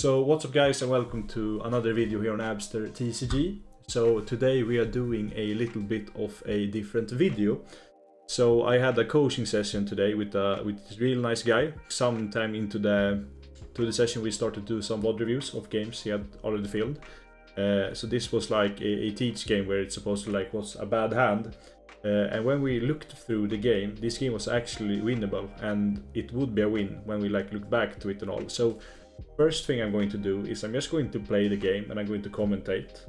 So what's up guys, and welcome to another video here on Abster TCG. So today we are doing a little bit of a different video. So I had a coaching session today with this real nice guy. Sometime into the session we started to do some VOD reviews of games he had already filmed. So this was like a teach game where it's supposed to like was a bad hand. And when we looked through the game, this game was actually winnable, and it would be a win when we like look back to it and all. So first thing I'm going to do is I'm just going to play the game and I'm going to commentate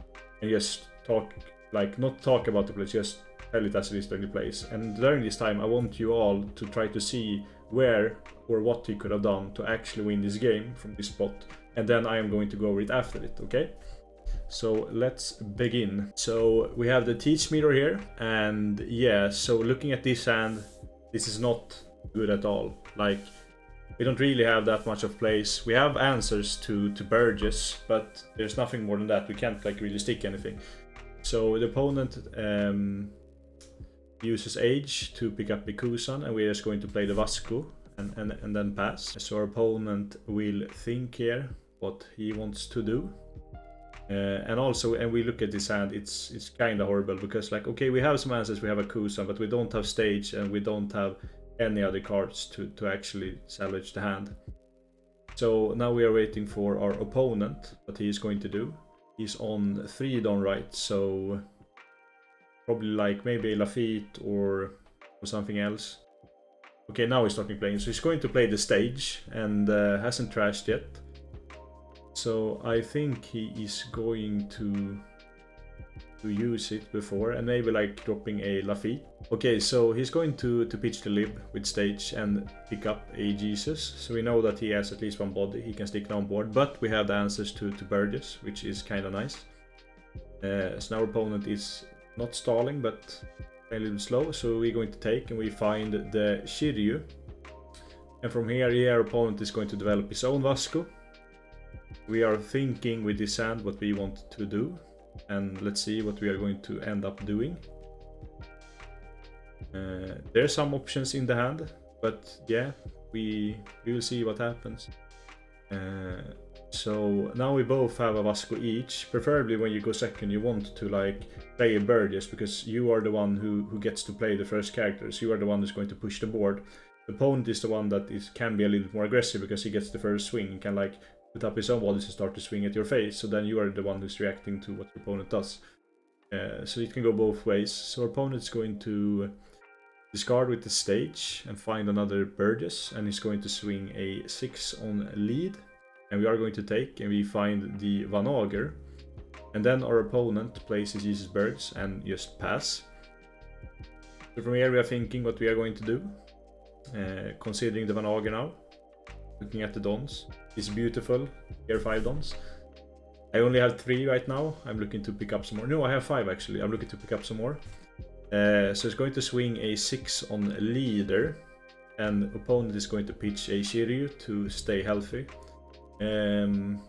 and just talk, like not talk about the place, just tell it as it is during the plays. And during this time I want you all to try to see where or what he could have done to actually win this game from this spot, and then I am going to go over it after it, okay? So let's begin. So we have the teach meter here, and yeah, so looking at this hand, this is not good at all. Like, we don't really have that much of plays. We have answers to Burgess, but there's nothing more than that. We can't like really stick anything. So the opponent uses Age to pick up Bikusan, and we're just going to play the Vasco and then pass. So our opponent will think here what he wants to do. And also, and we look at this hand, it's kind of horrible because like, okay, we have some answers, we have a Kusan, but we don't have stage and we don't have any other cards to actually salvage the hand. So now we are waiting for our opponent, what he is going to do. He's on 3 down right, so probably like maybe a Lafitte or something else. Okay, now he's starting playing, so he's going to play the stage and hasn't trashed yet. So I think he is going to use it before and maybe like dropping a Lafitte. Okay, so he's going to pitch the lib with stage and pick up a Jesus. So we know that he has at least one body he can stick down board, but we have the answers to Burgess, which is kind of nice. So now our opponent is not stalling, but a little slow, so we're going to take and we find the Shiryu. And from here, our opponent is going to develop his own Vasco. We are thinking with this hand what we want to do, and let's see what we are going to end up doing. There are some options in the hand, but yeah, we will see what happens. So now we both have a Vasco each. Preferably when you go second you want to like play a Burgess, because you are the one who gets to play the first characters. You are the one who's going to push the board. The opponent is the one that can be a little bit more aggressive because he gets the first swing and can like put up his own bodies and start to swing at your face, so then you are the one who's reacting to what your opponent does. So it can go both ways. So our opponent is going to discard with the stage and find another Burgess, and he's going to swing a 6 on lead, and we are going to take, and we find the Van Auger, and then our opponent plays his Jesus Birds and just pass. So from here we are thinking what we are going to do, considering the Van Auger now. Looking at the Dons, it's beautiful. Here 5 Dons. I only have 3 right now. I'm looking to pick up some more. No, I have 5 actually. I'm looking to pick up some more. So it's going to swing a 6 on leader, and opponent is going to pitch a Shiryu to stay healthy. I'm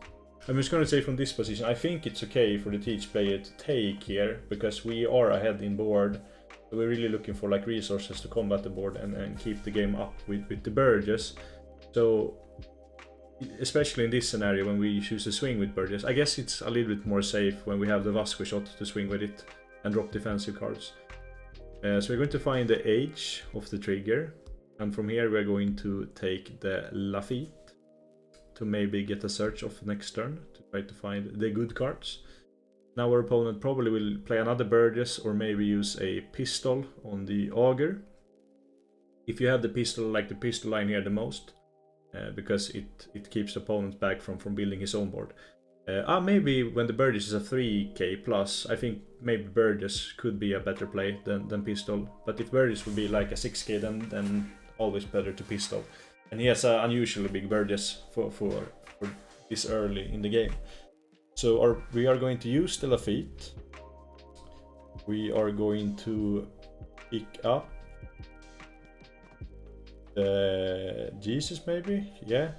just going to say from this position, I think it's okay for the teach player to take here because we are ahead in board. So we're really looking for like resources to combat the board and keep the game up with the Burgess. So, especially in this scenario when we choose to swing with Burgess, I guess it's a little bit more safe when we have the Vasco shot to swing with it and drop defensive cards. So we're going to find the Age of the trigger, and from here we're going to take the Lafitte to maybe get a search of next turn to try to find the good cards. Now our opponent probably will play another Burgess or maybe use a pistol on the Auger. If you have the pistol, like the pistol line here the most, because it keeps the opponent back from building his own board. Maybe when the Burgess is a 3k plus, I think maybe Burgess could be a better play than pistol. But if Burgess would be like a 6k, then always better to pistol. And he has an unusually big Burgess for this early in the game. So we are going to use the Lafitte. We are going to pick up Jesus maybe, yeah.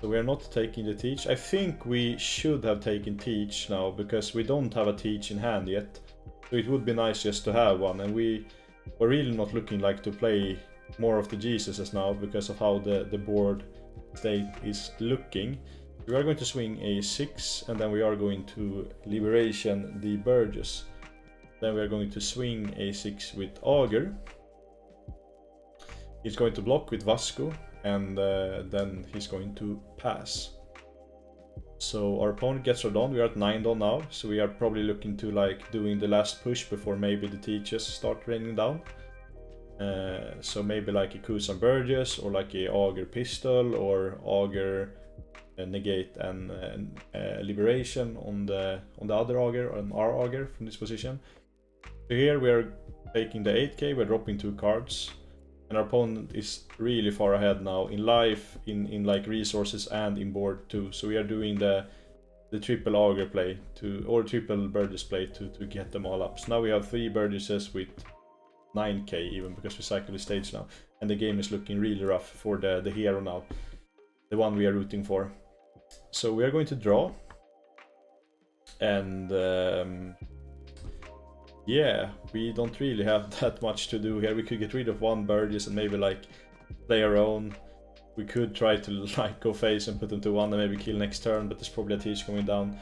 So we are not taking the teach. I think we should have taken teach now because we don't have a teach in hand yet. So it would be nice just to have one, and we're really not looking like to play more of the Jesuses now because of how the board state is looking. We are going to swing a6, and then we are going to liberation the Burgess. Then we are going to swing a6 with Auger. He's going to block with Vasco, and then he's going to pass. So our opponent gets her done. We are at 9 done now, so we are probably looking to like doing the last push before maybe the teachers start raining down. So maybe like a Kusan Burgess, or like a Auger pistol, or Auger negate and liberation on the other Auger, on our Auger from this position. So here we are taking the 8k, we're dropping 2 cards, and our opponent is really far ahead now in life, in like resources, and in board too. So we are doing the triple Auger play or triple Burgess play to get them all up. So now we have 3 Burgesses with 9k even, because we cycle the stage now, and the game is looking really rough for the hero now, the one we are rooting for. So we are going to draw, and yeah, we don't really have that much to do here. We could get rid of 1 Burgess and maybe like play our own. We could try to like go face and put them to 1 and maybe kill next turn, but there's probably a teach going down.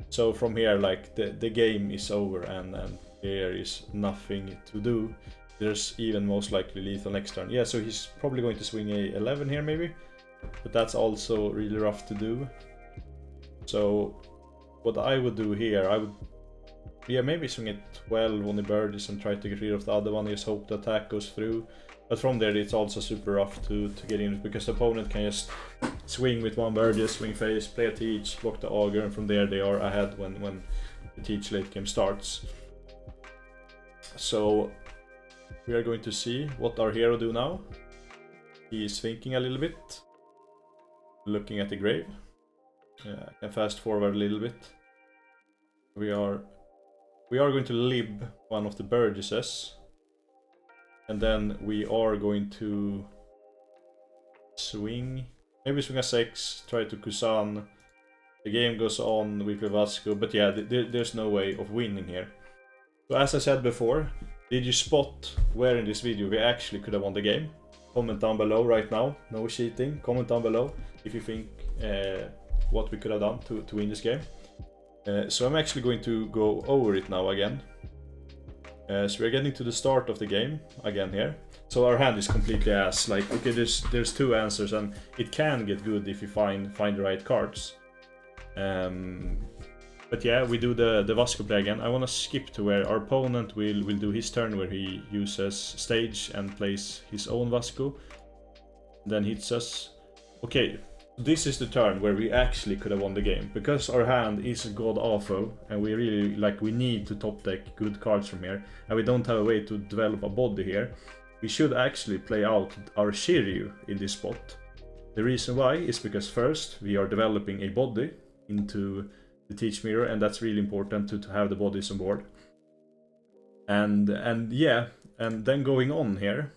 So from here, like the game is over, and there is nothing to do. There's even most likely lethal next turn. Yeah, so he's probably going to swing a 11 here maybe, but that's also really rough to do. So what I would do here, I would maybe swing a 12 on the Burgess and try to get rid of the other one, just hope the attack goes through. But from there it's also super rough to get in, because the opponent can just swing with 1 Burgess, swing face, play a teach, block the Auger, and from there they are ahead when the teach late game starts. So we are going to see what our hero do now. He is thinking a little bit, looking at the grave. I can fast forward a little bit. We are going to lib one of the Burgesses, and then we are going to swing, maybe swing a 6, try to Kusan. The game goes on, we play Vasco, but yeah, there's no way of winning here. So as I said before, did you spot where in this video we actually could have won the game? Comment down below right now, no cheating. Comment down below if you think what we could have done to win this game. So I'm actually going to go over it now again. So we're getting to the start of the game again here. So our hand is completely ass. Like, okay, there's 2 answers, and it can get good if you find the right cards. But yeah, we do the Vasco play again. I want to skip to where our opponent will do his turn, where he uses stage and plays his own Vasco, then hits us. Okay. This is the turn where we actually could have won the game, because our hand is god awful, and we really we need to top deck good cards from here, and we don't have a way to develop a body here. We should actually play out our Shiryu in this spot. The reason why is because first we are developing a body into the teach mirror, and that's really important to have the bodies on board. And then going on here,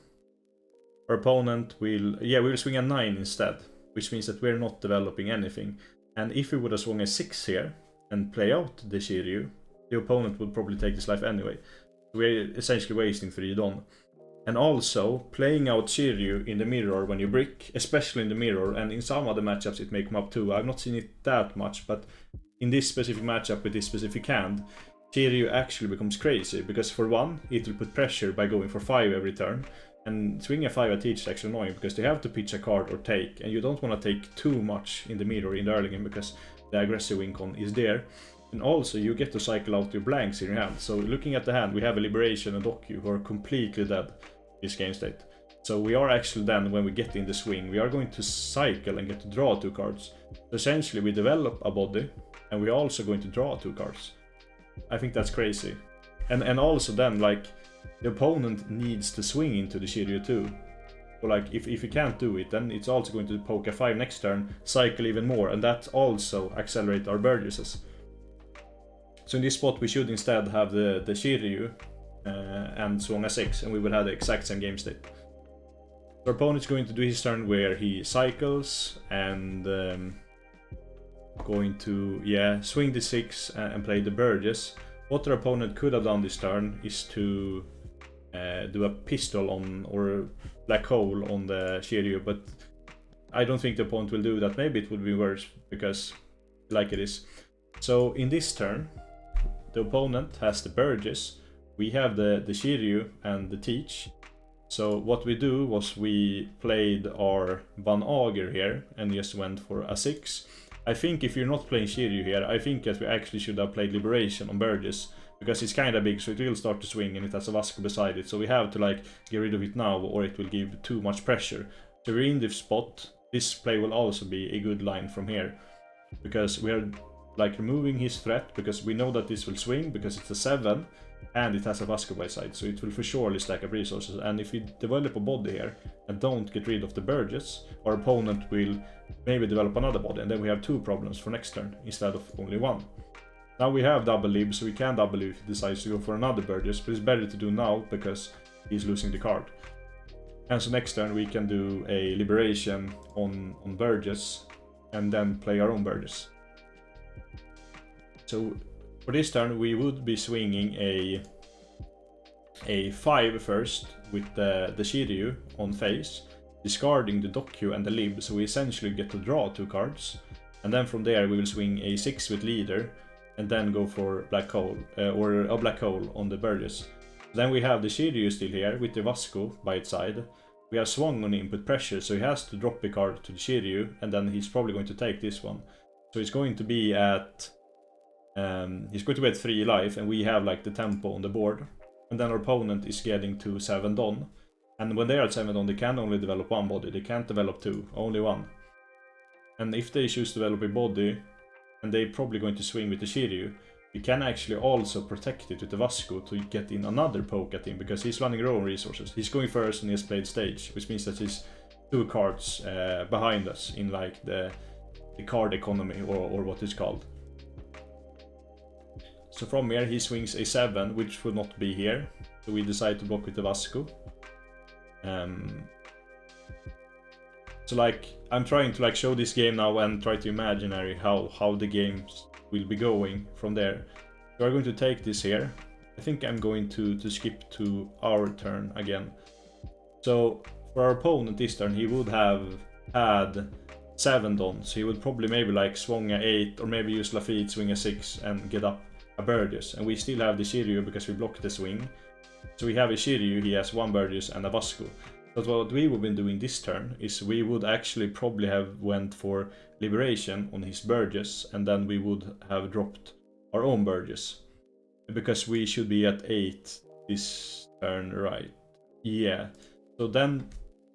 our opponent will swing a 9 instead, which means that we're not developing anything. And if we would have swung a 6 here and play out the Shiryu, the opponent would probably take this life anyway. We're essentially wasting 3 Don. And also, playing out Shiryu in the mirror when you brick, especially in the mirror, and in some other matchups it may come up too. I've not seen it that much, but in this specific matchup with this specific hand, Shiryu actually becomes crazy, because for one, it will put pressure by going for 5 every turn. And swinging a 5 at each is actually annoying, because they have to pitch a card or take, and you don't want to take too much in the mirror in the early game, because the aggressive win con is there. And also you get to cycle out your blanks in your hand. So looking at the hand, we have a Liberation and Doku who are completely dead this game state. So we are actually then, when we get in the swing, we are going to cycle and get to draw 2 cards. So essentially we develop a body, and we're also going to draw 2 cards. I think that's crazy. And also then, like, the opponent needs to swing into the Shiryu too. So like, if you can't do it, then it's also going to poke a 5 next turn, cycle even more, and that also accelerate our Burgesses. So in this spot we should instead have the Shiryu and swing a 6, and we will have the exact same game state. Our opponent's going to do his turn where he cycles and going to swing the 6 and play the Burgess. What our opponent could have done this turn is to do a pistol on, or black hole on the Shiryu, but I don't think the opponent will do that. Maybe it would be worse, because like it is. So in this turn, the opponent has the Burgess, we have the Shiryu and the Teach. So what we do was we played our Van Auger here and just went for a 6. I think if you're not playing Shiryu here, I think that we actually should have played Liberation on Burgess, because it's kind of big, so it will start to swing and it has a Vasco beside it. So we have to like get rid of it now, or it will give too much pressure. So we're in this spot. This play will also be a good line from here, because we are like removing his threat, because we know that this will swing because it's a 7 and it has a Vasco by side, so it will for surely stack up resources. And if we develop a body here and don't get rid of the Burgess, our opponent will maybe develop another body, and then we have 2 problems for next turn instead of only 1. Now we have double lib, so we can double lib if he decides to go for another Burgess, but it's better to do now because he's losing the card. And so next turn we can do a Liberation on Burgess and then play our own Burgess. So for this turn we would be swinging a 5 first with the Shiryu on face, discarding the Dokyu and the Lib, so we essentially get to draw 2 cards. And then from there we will swing a 6 with Leader and then go for Black Hole, or a Black Hole on the Burgess. Then we have the Shiryu still here with the Vasco by its side. We have swung on input pressure, so he has to drop a card to the Shiryu, and then he's probably going to take this one. So he's going to be at 3 life, and we have like the tempo on the board. And then our opponent is getting to 7 Don. And when they are at 7 Don, they can only develop 1 body. They can't develop 2, only 1. And if they choose to develop a body, and they're probably going to swing with the Shiryu, you can actually also protect it with the Vasco to get in another poke at him, because he's running their own resources. He's going first and he has played stage, which means that he's 2 cards behind us in like the card economy, or what it's called. So from here he swings a 7, which would not be here. So we decide to block with the Vasco. So like, I'm trying to like show this game now and try to imagine how the games will be going from there. So we're going to take this here. I think I'm going to skip to our turn again. So for our opponent this turn, he would have had 7 Dons. So he would probably maybe like swing a 8, or maybe use Lafitte, swing a 6 and get up a Burgess. And we still have the Shiryu because we blocked the swing. So we have a Shiryu, he has 1 Burgess and a Vasco. But what we would have been doing this turn is we would actually probably have went for Liberation on his Burgess, and then we would have dropped our own Burgess. Because we should be at 8 this turn, right? Yeah. So then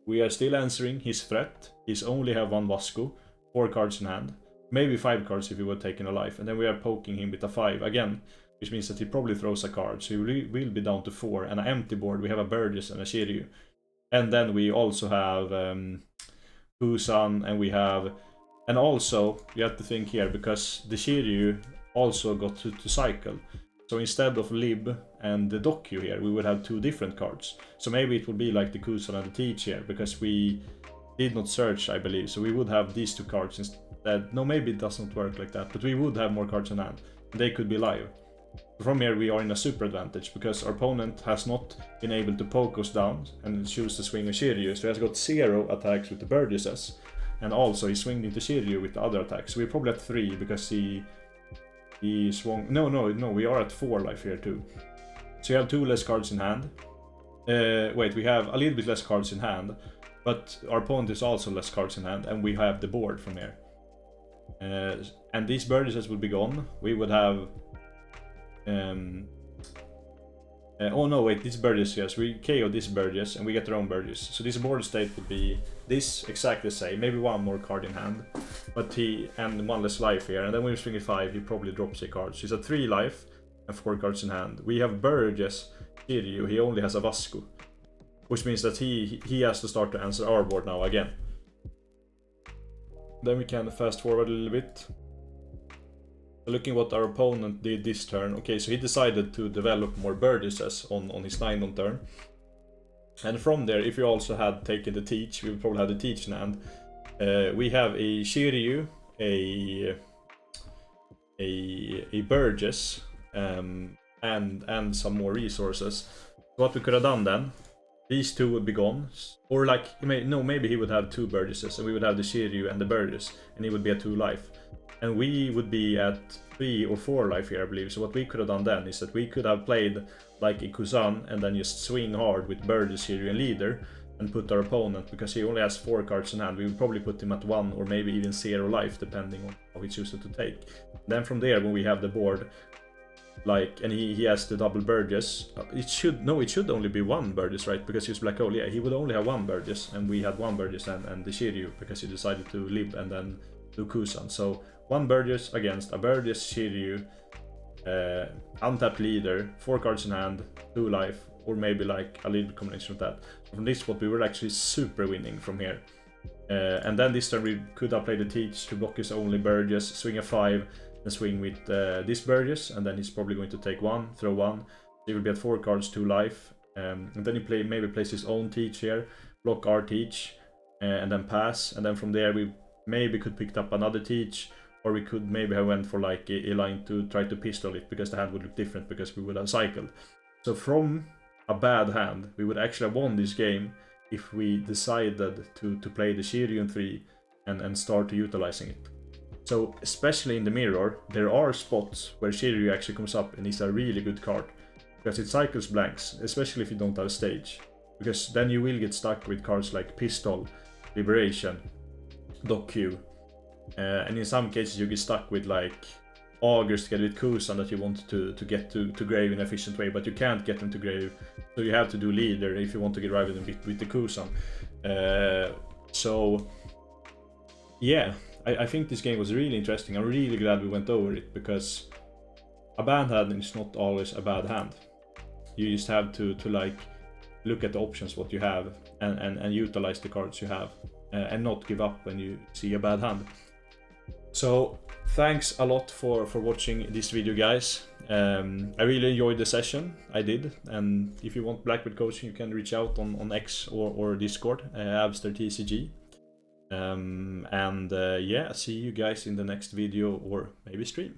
we are still answering his threat. He's only have 1 Vasco, 4 cards in hand. Maybe 5 cards if he were taking a life. And then we are poking him with a 5 again, which means that he probably throws a card. So he will be down to 4. And an empty board, we have a Burgess and a Shiryu. And then we also have Busan, and we have... And also, you have to think here, because the Shiryu also got to cycle. So instead of Lib and the Dokyu here, we would have 2 different cards. So maybe it would be like the Kusan and the Teach here, because we did not search, I believe. So we would have these 2 cards instead. No, maybe it doesn't work like that, but we would have more cards in hand. They could be live. From here we are in a super advantage, because our opponent has not been able to poke us down and choose to swing with Shiryu, so he has got 0 attacks with the Burgesses, and also he swinged into Shiryu with the other attacks. So we're probably at 3 because he swung... No, we are at 4 life here too. So you have 2 less cards in hand. Wait, we have a little bit less cards in hand, but our opponent is also less cards in hand, and we have the board from here. And these Burgesses would be gone. We would have... oh no, wait, this Burgess, yes, we KO this Burgess and we get our own Burgess. So this board state would be this exactly the same, maybe 1 more card in hand, but and 1 less life here. And then when we swing a 5, he probably drops a card. So he's at 3 life and 4 cards in hand. We have Burgess, Shiryu, he only has a Vasco, which means that he has to start to answer our board now again. Then we can fast forward a little bit. Looking what our opponent did this turn. Okay, so he decided to develop more Burgesses on his 9-on turn. And from there, if you also had taken the Teach, we would probably have the Teach in hand. We have a Shiryu, a Burgess, and some more resources. What we could have done then, these 2 would be gone. Or like, maybe he would have 2 Burgesses, and we would have the Shiryu and the Burgess, and he would be at 2 life. and we would be at 3 or 4 life here, I believe. So what we could have done then is that we could have played like a Kuzan and then just swing hard with Burgess, Syrian leader, and put our opponent, because he only has 4 cards in hand, we would probably put him at 1 or maybe even 0 life, depending on how he chooses to take. Then from there, when we have the board, like, and he has the double Burgess, it should only be 1 Burgess, right? Because he's black hole, yeah, he would only have 1 Burgess, and we had 1 Burgess and the Shiryu, because he decided to live and then do Kuzan. So 1 Burgess against a Burgess, Shiryu, untapped leader, 4 cards in hand, 2 life, or maybe like a little combination of that. From this spot we were actually super winning from here. And then this turn we could have played the Teach to block his only Burgess, swing a 5, and swing with this Burgess, and then he's probably going to take 1, throw 1. He will be at 4 cards, 2 life. And then he maybe plays his own Teach here, block our Teach, and then pass. And then from there we maybe could pick up another Teach, or we could maybe have went for like a line to try to pistol it, because the hand would look different because we would have cycled. So from a bad hand, we would actually have won this game if we decided to play the Shiryu in 3 and start utilizing it. So especially in the mirror, there are spots where Shiryu actually comes up and is a really good card, because it cycles blanks, especially if you don't have a stage, because then you will get stuck with cards like Pistol, Liberation, Dock Q, and in some cases you get stuck with like Augers together with Kuzan that you want to get to grave in an efficient way, but you can't get them to grave, so you have to do leader if you want to get rid of them with the Kuzan. So yeah, I think this game was really interesting. I'm really glad we went over it, because a bad hand is not always a bad hand. You just have to like look at the options what you have and utilize the cards you have, and not give up when you see a bad hand. So thanks a lot for watching this video, guys. I really enjoyed the session, I did, and if you want Blackbeard coaching, you can reach out on X or Discord, abstertcg. Yeah, see you guys in the next video or maybe stream.